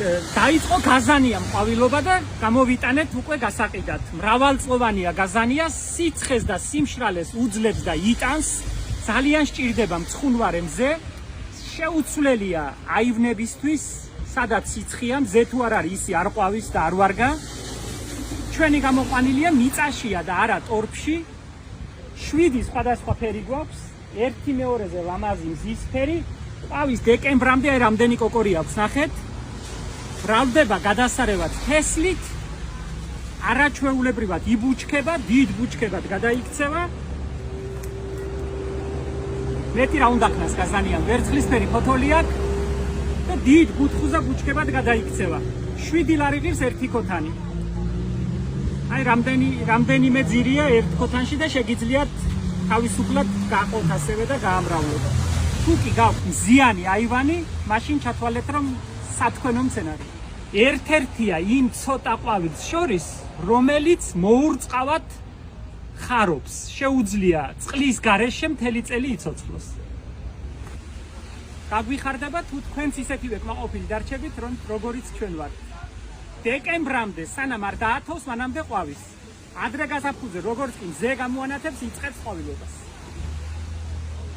დაიწყო გაზანია მყვავილობა და გამოვიტანეთ უკვე გასაყიდად. მრავალწლოვანია გაზანია, სიცხეს და სიმშრალეს უძლებს და იტანს, ძალიან სჭირდება მცხუნვარე მზე, შეუცვლელია აივნებისთვის, სადაც სიცხეა, მზე თუ არ არის ისი არ ყვავის და არ ვარგა. ჩვენი გამოყვანილია მიწაშია და არა ტორფში. 7 სხვადასხვა ფერი გვაქვს, ერთი მეორეზე ლამაზი მზის ფერი. ყავის დეკემბრამდე აი რამდენი კოკორი აქვს, ნახეთ. ბრალდება გადასარევად თესლით, არაჩვეულებრივად იბუჩქება, დიდ ბუჩქებად გადაიქცევა. მეტი რა უნდა ქნას გაზანიან, ვერცხლისფერი ფოთოლი აქვს და დიდ ბუთხუზა ბუჩქებად გადაიქცევა. 7 ლარი ღირს ერთი ქოთანი. აი რამდენიმე ძირია ერთ ქოთანში და შეგიძლიათ თავისუფლად გაყოთ ასევე და გაამრავლოთ. თუ კი გაქვთ მზიანი აივანი, მაშინ ჩათვალეთ რომ სათქვენო მცენარე. ერთ-ერთია იმ ცოტა ყვავილს შორის, რომელიც მოურწყავად ხარობს. შეუძლია წყლის გარეშე მთელი წელი იცოცხლოს. გაგვიხარდება თუ თქვენც ისეთივე კმაყოფილი დარჩებით, როგორიც ჩვენ ვართ. დეკემბრამდე სანამ არ დაათოვს, მანამდე ყვავის. ადრე გაზაფხულზე როგორც კი მზე გამოანათებს, იწყებს ყვავილობას.